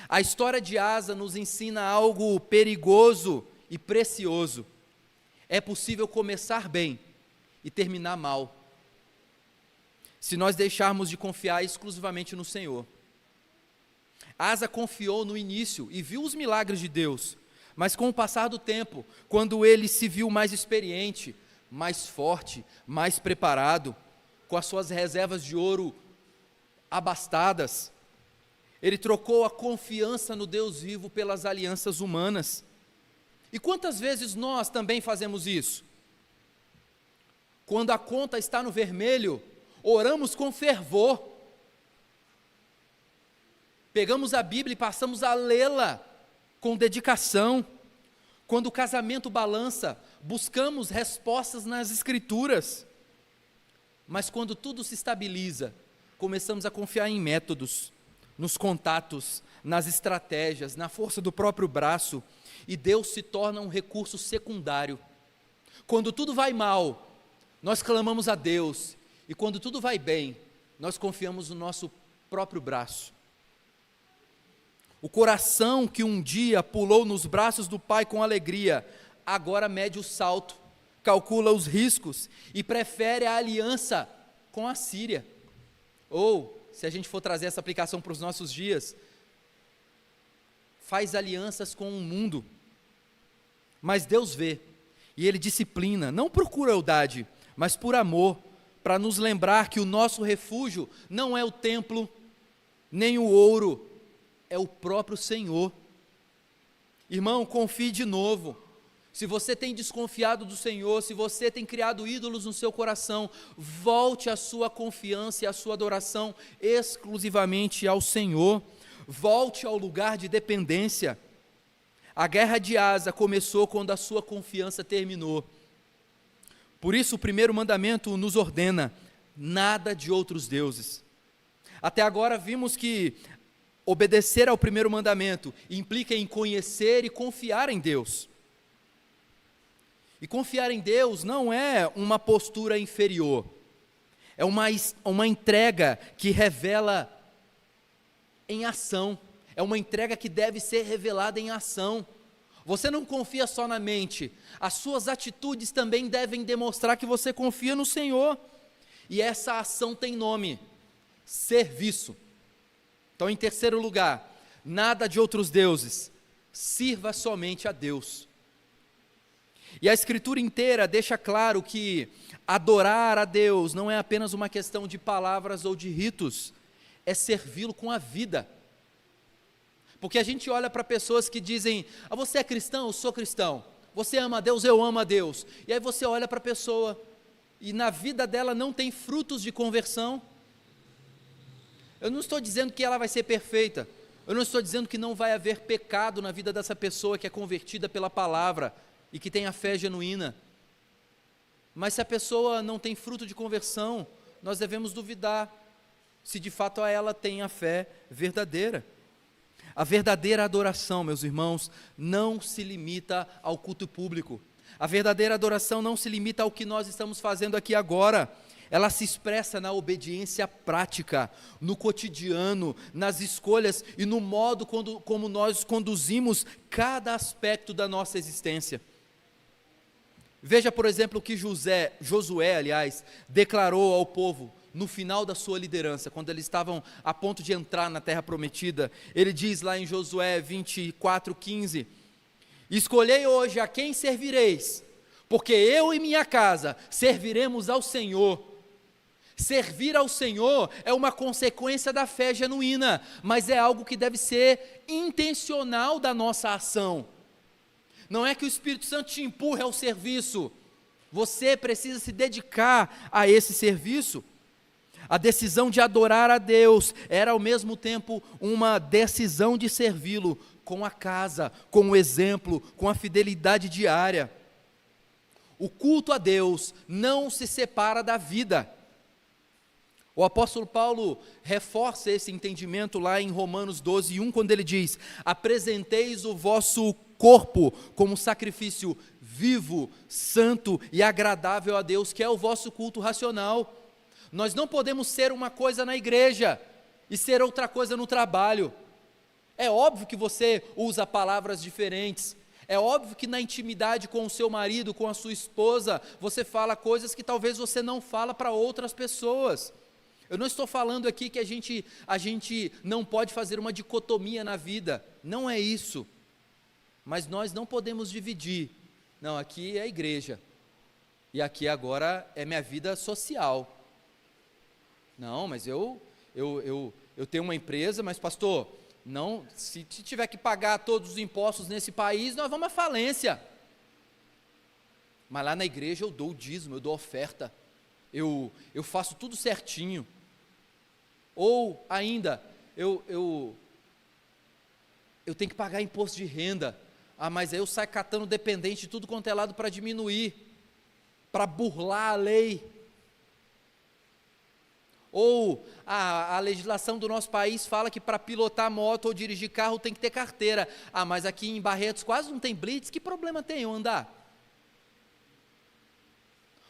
A história de Asa nos ensina algo perigoso e precioso. É possível começar bem e terminar mal, se nós deixarmos de confiar exclusivamente no Senhor. Asa confiou no início e viu os milagres de Deus, mas com o passar do tempo, quando ele se viu mais experiente, mais forte, mais preparado, com as suas reservas de ouro abastadas, ele trocou a confiança no Deus vivo pelas alianças humanas. E quantas vezes nós também fazemos isso? Quando a conta está no vermelho, oramos com fervor, pegamos a Bíblia e passamos a lê-la com dedicação. Quando o casamento balança, buscamos respostas nas Escrituras. Mas quando tudo se estabiliza, começamos a confiar em métodos, nos contatos, nas estratégias, na força do próprio braço, e Deus se torna um recurso secundário. Quando tudo vai mal, nós clamamos a Deus, e quando tudo vai bem, nós confiamos no nosso próprio braço. O coração que um dia pulou nos braços do Pai com alegria, agora mede o salto, calcula os riscos e prefere a aliança com a Síria. Ou, se a gente for trazer essa aplicação para os nossos dias, faz alianças com o mundo. Mas Deus vê, e Ele disciplina, não por crueldade, mas por amor, para nos lembrar que o nosso refúgio não é o templo, nem o ouro, é o próprio Senhor. Irmão, confie de novo. Se você tem desconfiado do Senhor, se você tem criado ídolos no seu coração, volte a sua confiança e a sua adoração exclusivamente ao Senhor. Volte ao lugar de dependência. A guerra de Asa começou quando a sua confiança terminou. Por isso o primeiro mandamento nos ordena: nada de outros deuses. Até agora vimos que obedecer ao primeiro mandamento implica em conhecer e confiar em Deus. E confiar em Deus não é uma postura inferior, é uma entrega que revela em ação, é uma entrega que deve ser revelada em ação. Você não confia só na mente, as suas atitudes também devem demonstrar que você confia no Senhor, e essa ação tem nome: serviço. Então, em terceiro lugar, nada de outros deuses, sirva somente a Deus. E a Escritura inteira deixa claro que adorar a Deus não é apenas uma questão de palavras ou de ritos, é servi-lo com a vida. Porque a gente olha para pessoas que dizem: ah, você é cristão? Eu sou cristão. Você ama a Deus? Eu amo a Deus. E aí você olha para a pessoa e na vida dela não tem frutos de conversão. Eu não estou dizendo que ela vai ser perfeita, eu não estou dizendo que não vai haver pecado na vida dessa pessoa que é convertida pela palavra e que tem a fé genuína, mas se a pessoa não tem fruto de conversão, nós devemos duvidar se de fato ela tem a fé verdadeira. A verdadeira adoração, meus irmãos, não se limita ao culto público, a verdadeira adoração não se limita ao que nós estamos fazendo aqui agora, ela se expressa na obediência prática, no cotidiano, nas escolhas e no modo como nós conduzimos cada aspecto da nossa existência. Veja, por exemplo, o que Josué, declarou ao povo no final da sua liderança, quando eles estavam a ponto de entrar na terra prometida. Ele diz lá em Josué 24:15: escolhei hoje a quem servireis, porque eu e minha casa serviremos ao Senhor. Servir ao Senhor é uma consequência da fé genuína, mas é algo que deve ser intencional da nossa ação. Não é que o Espírito Santo te empurre ao serviço, você precisa se dedicar a esse serviço. A decisão de adorar a Deus era ao mesmo tempo uma decisão de servi-lo com a casa, com o exemplo, com a fidelidade diária. O culto a Deus não se separa da vida. O apóstolo Paulo reforça esse entendimento lá em Romanos 12:1, quando ele diz: apresenteis o vosso corpo como sacrifício vivo, santo e agradável a Deus, que é o vosso culto racional. Nós não podemos ser uma coisa na igreja e ser outra coisa no trabalho. É óbvio que você usa palavras diferentes, é óbvio que na intimidade com o seu marido, com a sua esposa, você fala coisas que talvez você não fala para outras pessoas. Eu não estou falando aqui que a gente não pode fazer uma dicotomia na vida, não é isso. Mas nós não podemos dividir. Não, aqui é a igreja, e aqui agora é minha vida social. Não, mas eu tenho uma empresa, mas pastor, não, se tiver que pagar todos os impostos nesse país, nós vamos à falência. Mas lá na igreja eu dou o dízimo, eu dou oferta, eu faço tudo certinho. Ou ainda, eu tenho que pagar imposto de renda. Mas aí eu saio catando dependente de tudo quanto é lado para diminuir, para burlar a lei. Ou a legislação do nosso país fala que para pilotar moto ou dirigir carro tem que ter carteira. Mas aqui em Barretos quase não tem blitz, que problema tem eu andar?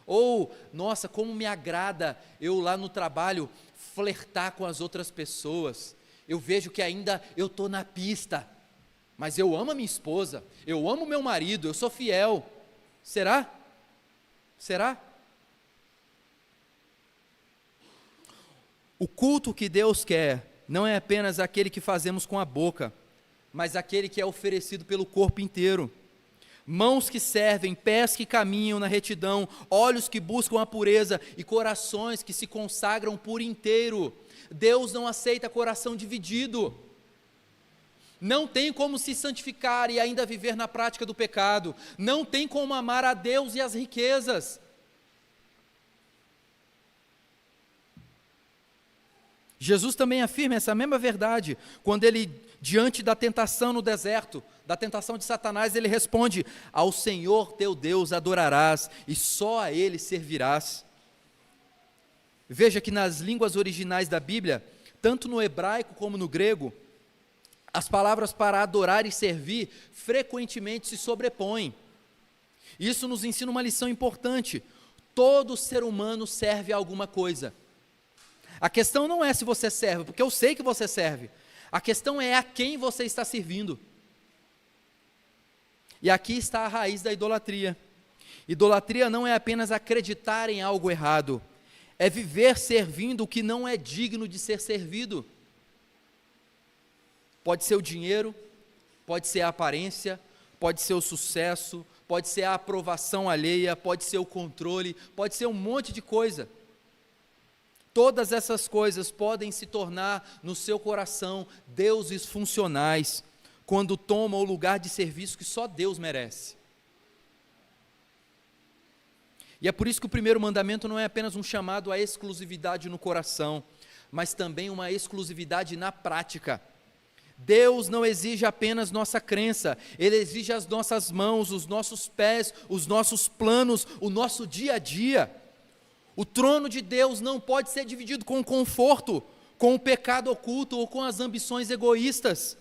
Ou, nossa, como me agrada eu lá no trabalho flertar com as outras pessoas. Eu vejo que ainda eu estou na pista, mas eu amo a minha esposa, eu amo meu marido, eu sou fiel. Será? Será? O culto que Deus quer não é apenas aquele que fazemos com a boca, mas aquele que é oferecido pelo corpo inteiro. Mãos que servem, pés que caminham na retidão, olhos que buscam a pureza e corações que se consagram por inteiro. Deus não aceita coração dividido. Não tem como se santificar e ainda viver na prática do pecado. Não tem como amar a Deus e as riquezas. Jesus também afirma essa mesma verdade, quando ele, diante da tentação no deserto, da tentação de Satanás, ele responde: ao Senhor teu Deus adorarás, e só a Ele servirás. Veja que nas línguas originais da Bíblia, tanto no hebraico como no grego, as palavras para adorar e servir frequentemente se sobrepõem. Isso nos ensina uma lição importante: todo ser humano serve a alguma coisa. A questão não é se você serve, porque eu sei que você serve. A questão é a quem você está servindo. E aqui está a raiz da idolatria. Idolatria não é apenas acreditar em algo errado, é viver servindo o que não é digno de ser servido. Pode ser o dinheiro, pode ser a aparência, pode ser o sucesso, pode ser a aprovação alheia, pode ser o controle, pode ser um monte de coisa. Todas essas coisas podem se tornar no seu coração deuses funcionais, quando tomam o lugar de serviço que só Deus merece. E é por isso que o primeiro mandamento não é apenas um chamado à exclusividade no coração, mas também uma exclusividade na prática. Deus não exige apenas nossa crença, Ele exige as nossas mãos, os nossos pés, os nossos planos, o nosso dia a dia. O trono de Deus não pode ser dividido com o conforto, com o pecado oculto ou com as ambições egoístas.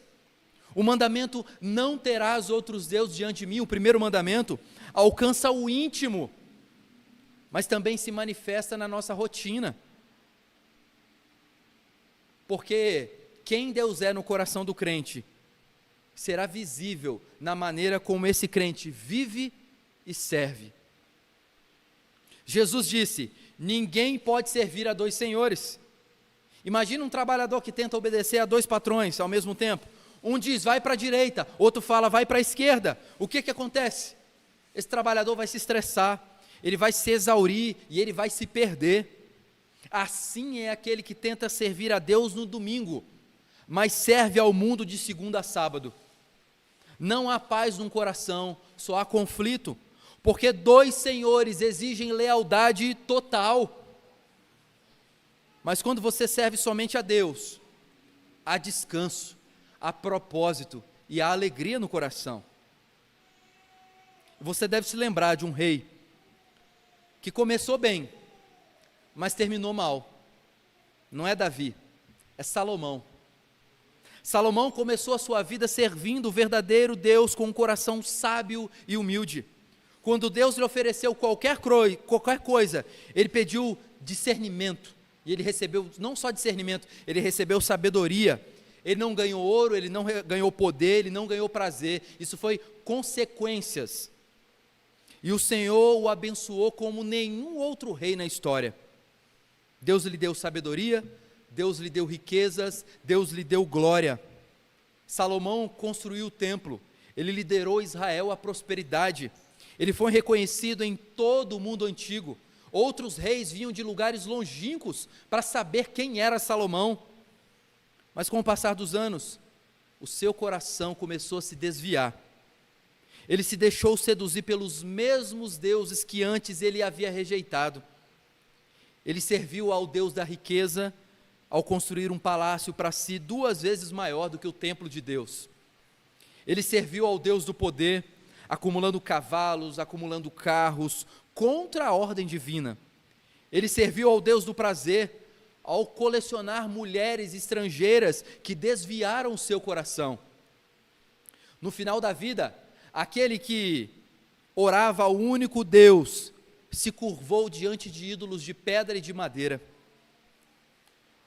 O mandamento "não terás outros deuses diante de mim", o primeiro mandamento, alcança o íntimo, mas também se manifesta na nossa rotina. Porque quem Deus é no coração do crente será visível na maneira como esse crente vive e serve. Jesus disse: ninguém pode servir a dois senhores. Imagina um trabalhador que tenta obedecer a dois patrões ao mesmo tempo. Um diz vai para a direita, outro fala vai para a esquerda. O que acontece? Esse trabalhador vai se estressar, ele vai se exaurir e ele vai se perder. Assim é aquele que tenta servir a Deus no domingo, mas serve ao mundo de segunda a sábado. Não há paz no coração, só há conflito, porque dois senhores exigem lealdade total. Mas quando você serve somente a Deus, há descanso, há propósito e há alegria no coração. Você deve se lembrar de um rei que começou bem, mas terminou mal. Não é Davi, é Salomão. Salomão começou a sua vida servindo o verdadeiro Deus com um coração sábio e humilde. Quando Deus lhe ofereceu qualquer coisa, ele pediu discernimento. E ele recebeu não só discernimento, ele recebeu sabedoria. Ele não ganhou ouro, ele não ganhou poder, ele não ganhou prazer. Isso foi consequências. E o Senhor o abençoou como nenhum outro rei na história. Deus lhe deu sabedoria, Deus lhe deu riquezas, Deus lhe deu glória. Salomão construiu o templo, ele liderou Israel à prosperidade. Ele foi reconhecido em todo o mundo antigo. Outros reis vinham de lugares longínquos para saber quem era Salomão. Mas com o passar dos anos, o seu coração começou a se desviar. Ele se deixou seduzir pelos mesmos deuses que antes ele havia rejeitado. Ele serviu ao Deus da riqueza ao construir um palácio para si 2 vezes maior do que o templo de Deus. Ele serviu ao Deus do poder, acumulando cavalos, acumulando carros, contra a ordem divina. Ele serviu ao Deus do prazer, ao colecionar mulheres estrangeiras que desviaram o seu coração. No final da vida, aquele que orava ao único Deus, se curvou diante de ídolos de pedra e de madeira.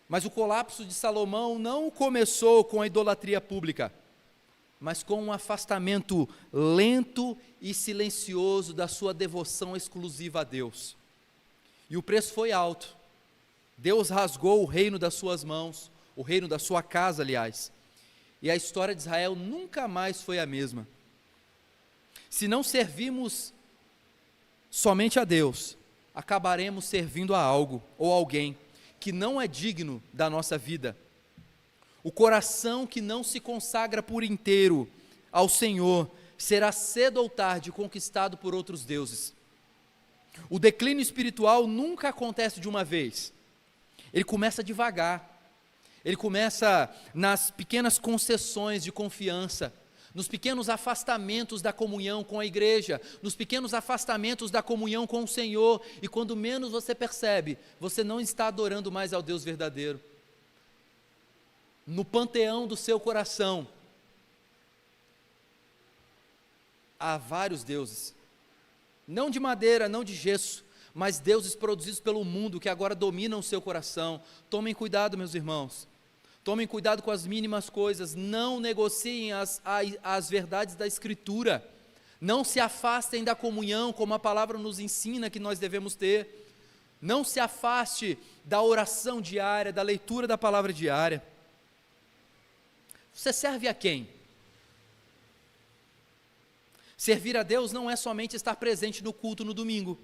Mas o colapso de Salomão não começou com a idolatria pública, mas com um afastamento lento e silencioso da sua devoção exclusiva a Deus. E o preço foi alto. Deus rasgou o reino das suas mãos, o reino da sua casa, aliás. E a história de Israel nunca mais foi a mesma. Se não servirmos somente a Deus, acabaremos servindo a algo ou alguém que não é digno da nossa vida. O coração que não se consagra por inteiro ao Senhor será cedo ou tarde conquistado por outros deuses. O declínio espiritual nunca acontece de uma vez. Ele começa devagar. Ele começa nas pequenas concessões de confiança, nos pequenos afastamentos da comunhão com a igreja, nos pequenos afastamentos da comunhão com o Senhor, e quando menos você percebe, você não está adorando mais ao Deus verdadeiro. No panteão do seu coração, há vários deuses, não de madeira, não de gesso, mas deuses produzidos pelo mundo que agora dominam o seu coração. Tomem cuidado, meus irmãos. Tomem cuidado com as mínimas coisas, não negociem as verdades da Escritura, não se afastem da comunhão, como a palavra nos ensina que nós devemos ter, não se afaste da oração diária, da leitura da palavra diária. Você serve a quem? Servir a Deus não é somente estar presente no culto no domingo,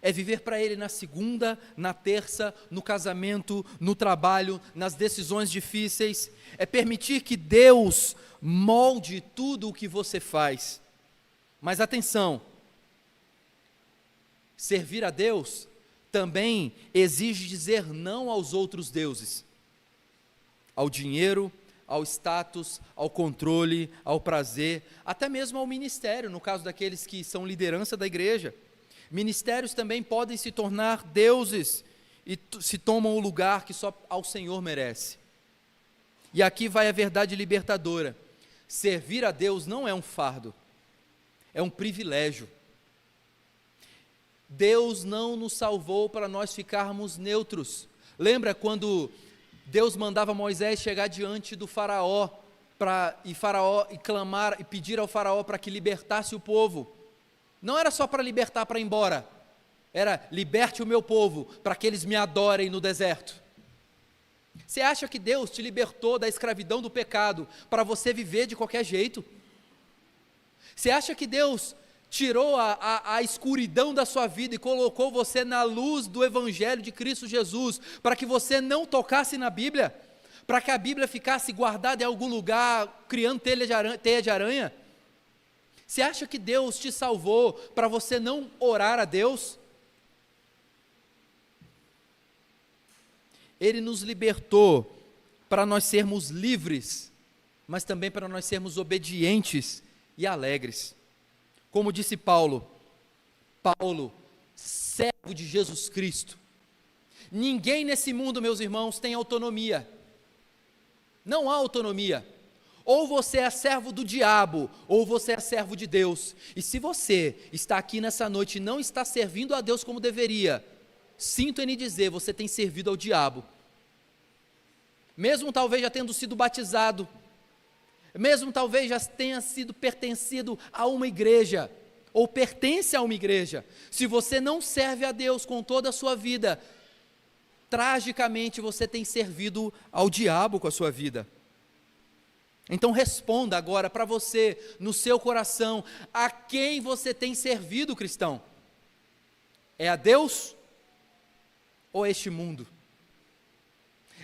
é viver para Ele na segunda, na terça, no casamento, no trabalho, nas decisões difíceis. É permitir que Deus molde tudo o que você faz. Mas atenção, servir a Deus também exige dizer não aos outros deuses, ao dinheiro, ao status, ao controle, ao prazer, até mesmo ao ministério, no caso daqueles que são liderança da igreja. Ministérios também podem se tornar deuses e se tomam o lugar que só ao Senhor merece. E aqui vai a verdade libertadora: servir a Deus não é um fardo, é um privilégio. Deus não nos salvou para nós ficarmos neutros. Lembra quando Deus mandava Moisés chegar diante do faraó e clamar e pedir ao faraó para que libertasse o povo? Não era só para libertar para ir embora, era liberte o meu povo para que eles me adorem no deserto. Você acha que Deus te libertou da escravidão do pecado para você viver de qualquer jeito? Você acha que Deus tirou a escuridão da sua vida e colocou você na luz do Evangelho de Cristo Jesus para que você não tocasse na Bíblia? Para que a Bíblia ficasse guardada em algum lugar, criando teia de aranha? Você acha que Deus te salvou para você não orar a Deus? Ele nos libertou para nós sermos livres, mas também para nós sermos obedientes e alegres. Como disse Paulo, servo de Jesus Cristo. Ninguém nesse mundo, meus irmãos, tem autonomia. Não há autonomia. Ou você é servo do diabo, ou você é servo de Deus. E se você está aqui nessa noite e não está servindo a Deus como deveria, sinto em lhe dizer, você tem servido ao diabo. Mesmo talvez já tendo sido batizado, mesmo talvez já tenha sido pertencido a uma igreja, ou pertence a uma igreja, se você não serve a Deus com toda a sua vida, tragicamente você tem servido ao diabo com a sua vida. Então responda agora para você, no seu coração, a quem você tem servido, cristão? É a Deus ou a este mundo?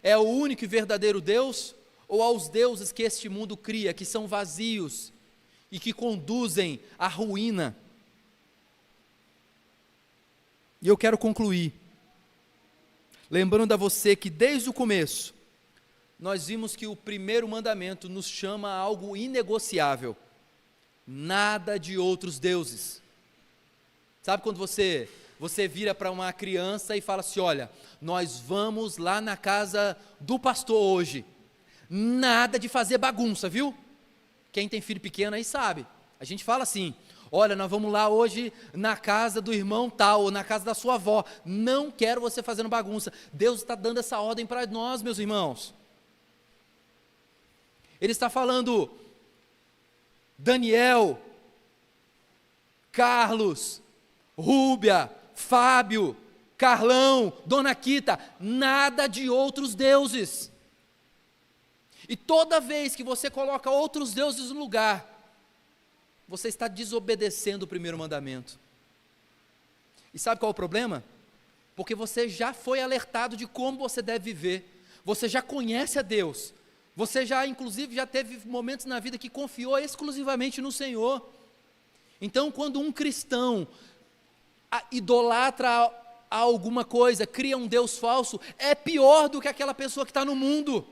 É o único e verdadeiro Deus ou aos deuses que este mundo cria, que são vazios e que conduzem à ruína? E eu quero concluir, lembrando a você que desde o começo, nós vimos que o primeiro mandamento nos chama a algo inegociável: nada de outros deuses. Sabe quando você vira para uma criança e fala assim: olha, nós vamos lá na casa do pastor hoje, nada de fazer bagunça, viu? Quem tem filho pequeno aí sabe, a gente fala assim: olha, nós vamos lá hoje na casa do irmão tal, ou na casa da sua avó, não quero você fazendo bagunça. Deus está dando essa ordem para nós, meus irmãos. Ele está falando: Daniel, Carlos, Rúbia, Fábio, Carlão, Dona Quita, nada de outros deuses. E toda vez que você coloca outros deuses no lugar, você está desobedecendo o primeiro mandamento. E sabe qual é o problema? Porque você já foi alertado de como você deve viver, você já conhece a Deus, você já, inclusive, já teve momentos na vida que confiou exclusivamente no Senhor. Então, quando um cristão idolatra a alguma coisa, cria um Deus falso, é pior do que aquela pessoa que está no mundo,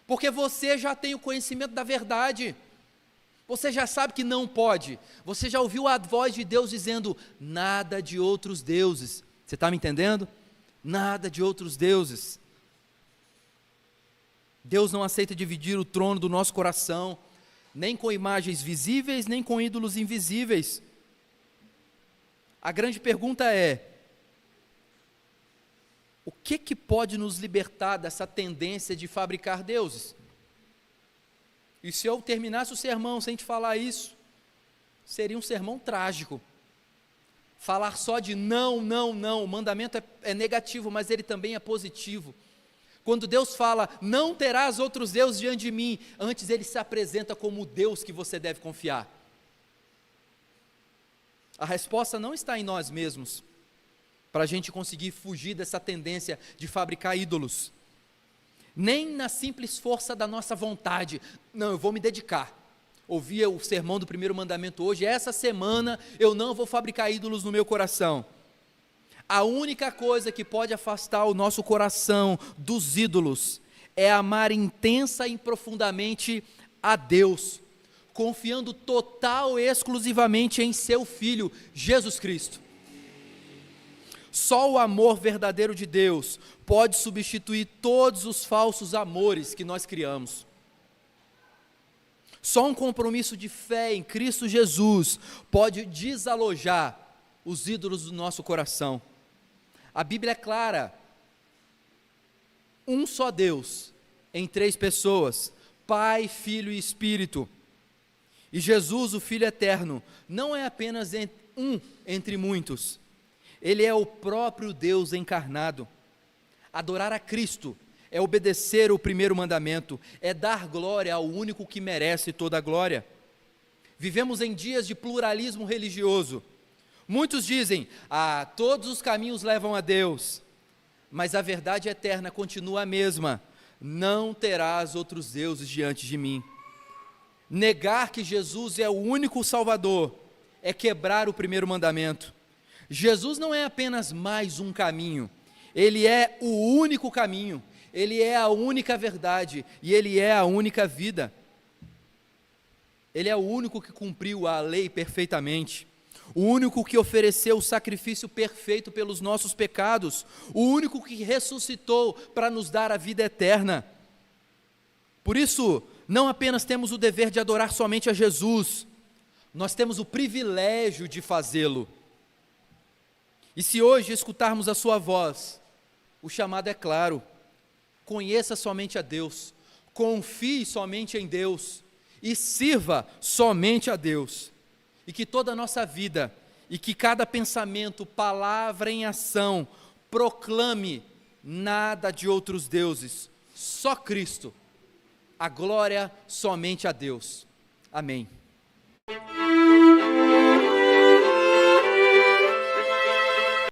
porque você já tem o conhecimento da verdade, você já sabe que não pode, você já ouviu a voz de Deus dizendo: nada de outros deuses. Você está me entendendo? Nada de outros deuses. Deus não aceita dividir o trono do nosso coração, nem com imagens visíveis, nem com ídolos invisíveis. A grande pergunta é: o que pode nos libertar dessa tendência de fabricar deuses? E se eu terminasse o sermão sem te falar isso, seria um sermão trágico. Falar só de não, não, não, o mandamento é negativo, mas ele também é positivo. Quando Deus fala: não terás outros deuses diante de mim, antes ele se apresenta como o Deus que você deve confiar. A resposta não está em nós mesmos, para a gente conseguir fugir dessa tendência de fabricar ídolos, nem na simples força da nossa vontade. Não, eu vou me dedicar. Ouvi o sermão do primeiro mandamento hoje, essa semana eu não vou fabricar ídolos no meu coração. A única coisa que pode afastar o nosso coração dos ídolos é amar intensa e profundamente a Deus, confiando total e exclusivamente em seu Filho, Jesus Cristo. Só o amor verdadeiro de Deus pode substituir todos os falsos amores que nós criamos. Só um compromisso de fé em Cristo Jesus pode desalojar os ídolos do nosso coração. A Bíblia é clara: um só Deus, em três pessoas, Pai, Filho e Espírito. E Jesus, o Filho eterno, não é apenas um entre muitos, Ele é o próprio Deus encarnado. Adorar a Cristo é obedecer o primeiro mandamento, é dar glória ao único que merece toda a glória. Vivemos em dias de pluralismo religioso. Muitos dizem: todos os caminhos levam a Deus, mas a verdade eterna continua a mesma: não terás outros deuses diante de mim. Negar que Jesus é o único Salvador é quebrar o primeiro mandamento. Jesus não é apenas mais um caminho, Ele é o único caminho, Ele é a única verdade e Ele é a única vida. Ele é o único que cumpriu a lei perfeitamente, o único que ofereceu o sacrifício perfeito pelos nossos pecados, o único que ressuscitou para nos dar a vida eterna. Por isso, não apenas temos o dever de adorar somente a Jesus, nós temos o privilégio de fazê-lo. E se hoje escutarmos a sua voz, o chamado é claro: conheça somente a Deus, confie somente em Deus e sirva somente a Deus. E que toda a nossa vida, e que cada pensamento, palavra em ação, proclame nada de outros deuses, só Cristo, a glória somente a Deus. Amém.